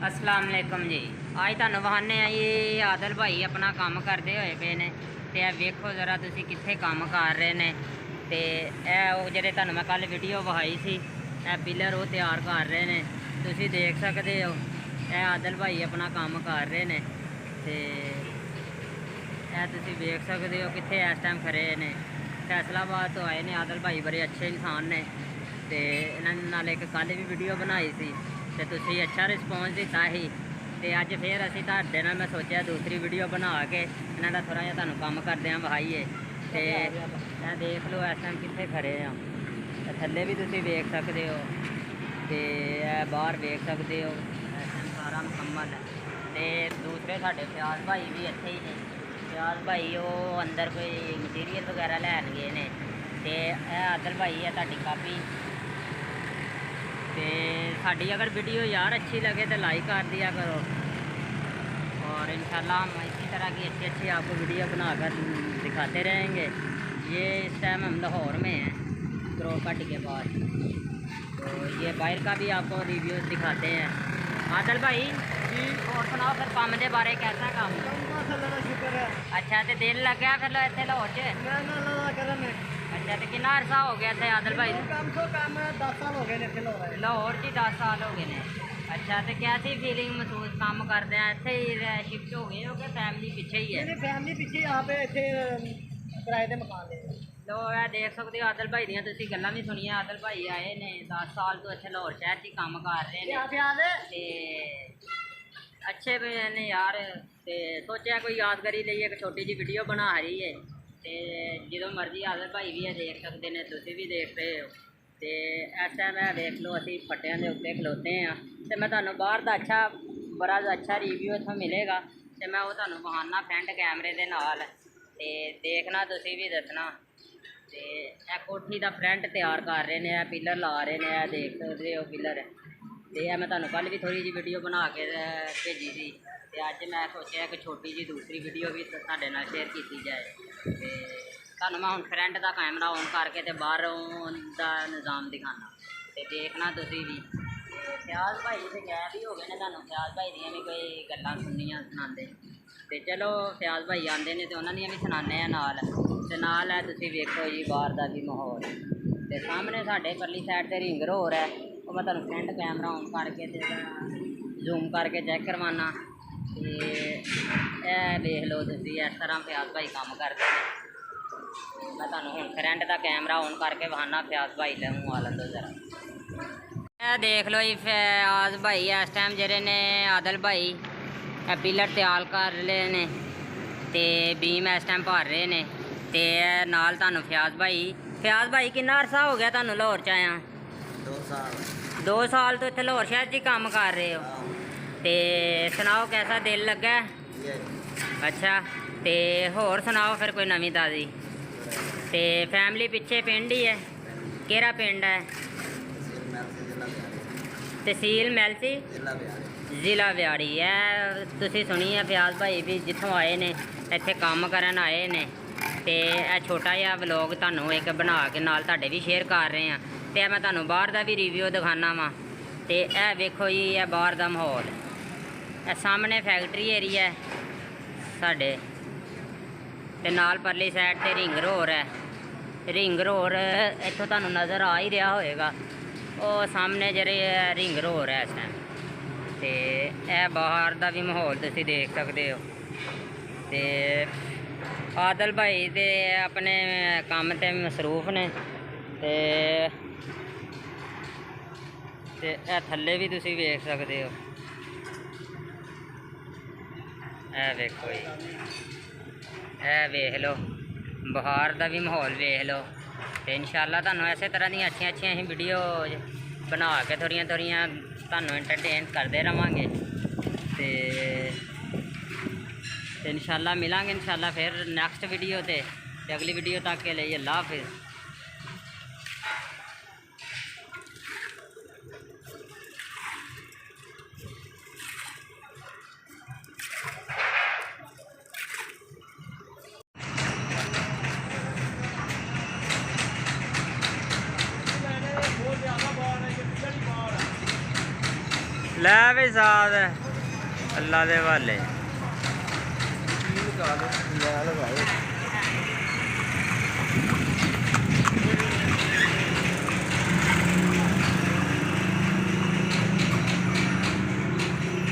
अस्सलाम वालेकुम जी। आज तुहानू वहाने ये आदल भाई अपना काम करते हुए पे ने ते वेखो ज़रा तुसी कित्थे काम कर रहे ने ते जेह्ड़े तुहानू मैं कल वीडियो वहाई सी पिलर वो तैयार कर रहे ने तुसी देख सकते हो। आदल भाई अपना काम कर रहे ने ते तुसी देख सकते हो कित्थे इस टाइम खड़े ने। फैसलाबाद तो आए ने आदल भाई, बड़े अच्छे इंसान ने ते इन्होंने नाल एक कल भी वीडियो बनाई सी ते तुसी अच्छा रिस्पॉन्स दिता ही ते अज फिर असीं तुहाडे नाल मैं सोचा दूसरी वीडियो बना के इन्हां दा थोड़ा जिहा तुहानू काम करदे बहाईए। ते देख लो इस टाइम कित्थे खड़े आ, थल्ले भी तुसी वेख सकते हो ते बाहर वेख सकते हो। इस टाइम सारा मुकम्मल है ते दूसरे साडे फयाज भाई भी इत्थे ही ने। फयाज भाई वो अंदर कोई मटीरियल वगैरह लैन गए ने ते आदल भाई है तुहाडी कापी। तो साड़ी अगर वीडियो यार अच्छी लगे तो लाइक कर दिया करो और इंशाल्लाह हम इसी तरह की अच्छी अच्छी आपको वीडियो बनाकर दिखाते रहेंगे। ये इस टाइम हम लाहौर में हैं, क्रोकट के पास। तो ये बाहर का भी आपको रिव्यूज़ दिखाते हैं। आदल भाई जी और सुनाओ फिर काम के बारे, कैसा काम? शुक्र है। अच्छा तो दिल लग गया फिर इतने लाहौर च? अच्छा तो कितना अरसा हो गया थे आदल भाई? कम से कम 10 साल हो गए लाहौर। लाहौर च 10 साल हो गए ने। अच्छा तो कैसी फीलिंग महसूस काम करते हैं? इतने ही शिफ्ट हो गए हो कि फैमिली पीछे ही है? मेरी फैमिली पीछे यहाँ पे इतने किराए के मकान ले। तो देख सकते हो आदल भाई दियाँ तुसीं गल्लां भी सुनिया। आदल भाई आए ने 10 साल तो इतने लाहौर शहर च काम कर रहे हैं ते अच्छे भी ने यार। ते सोचा कोई यादगारी लिए एक छोटी जी वीडियो बना रही है ते जो मर्जी आदल भाई भी है देख सकते हैं, तुसीं भी देख रहे हो। तो इस टाइम देख लो असी फट्टियां के उत्ते खलोते हैं तो मैं तुहानू बाहर का अच्छा बड़ा अच्छा रिव्यू इत्थों मिलेगा तो मैं वो तुहानू बहाना फ्रंट कैमरे के नाल ते देखना, तुसीं भी दसना। तो कोठी का फ्रंट तैयार कर रहे हैं, पिलर ला रहे हैं, देख सकते हो पिलर। तो मैं तुहानू कल भी थोड़ी जी वीडियो बना के भेजी थी तो अज मैं सोचा कि छोटी जी दूसरी वीडियो भी तुहाडे नाल शेयर की जाए। तो तुहानू मैं हुण फ्रंट का कैमरा ऑन करके तो बाहर का निज़ाम दिखाना तो देखना तुसीं भी। फयाज भाई तो गैब ही हो गए ने, तुहानू फयाज भाई दियाँ भी कोई गल्लां सुननियां सुनाते तो चलो फयाज भाई आते हैं तो उन्होंने भी सुनाने नाल ते नाल है। तुसीं वेखो जी बाहर का भी माहौल ते सामने साढ़े परली साइड ते रिंग रोड है, वो मैं तुहानू फ्रंट कैमरा ऑन करके जूम करके चेक करवाना। तो देख लो तुसीं इस तरह फयाज भाई काम करते हैं। मैं तुहानू हुण फ्रंट का कैमरा ऑन करके बहाना फयाज भाई लूँ आलन दो जरा। देख लो जी फयाज भाई इस टाइम जेह्ड़े ने आदल भाई पिलर तैयार कर रहे ने ते बीम इस टाइम भर रहे ने ते नाल तुहानू फयाज भाई कितना अरसा हो गया तुहानू लाहौर च आया? 2 साल। 2 साल तो इत्थे लाहौर शहर च ही काम कर रहे हो ते सुनाओ कैसा दिल लगा? अच्छा ते होर सुनाओ फिर कोई नवीं ताज़ी। ते फैमिली पिछे पिंड ही है, केड़ा पिंड है? तहसील मैलसी जिला ब्याड़ी है। तुसीं सुनी है फयाज भाई भी जितों आए ने इत्थे काम करन आए ने ते छोटा जिहा व्लॉग तुहानू एक बना के नाल तुहाडे भी शेयर कर रहे हैं। तो मैं तुहानू बाहर का भी रिव्यू दिखाना वा तो वेखो जी यह बाहर का माहौल। सामने फैक्ट्री एरिया है साढ़े ते नाल परली साइड ते रिंग रोड है। रिंग रोड इत्थों तुहानू नज़र आ ही रहा होएगा, वो सामने जेह्ड़े रिंग रोड है इस टाइम। तो यह बाहर का भी माहौल तुसीं देख सकते हो। तो आदल भाई तो अपने काम ते मसरूफ ने ते थल्ले भी तुसीं वेख सकते हो। वेखो जी वेख लो बाहर का भी माहौल वेख लो। तो इंशाल्लाह तुहानू इस तरह दी अच्छी अच्छी असीं वीडियो बना के थोड़ियां तुहानू एंटरटेन करते रहांगे। तो इंशाल्लाह मिलांगे इंशाल्लाह फिर नैक्सट वीडियो ते अगली वीडियो तक के लिए अल्लाह हाफिज़। ਲੈ ਵੀ ਸਾਧ ਅੱਲਾ ਦੇ ਹਵਾਲੇ ਮੈਂ ਲਗਾਏ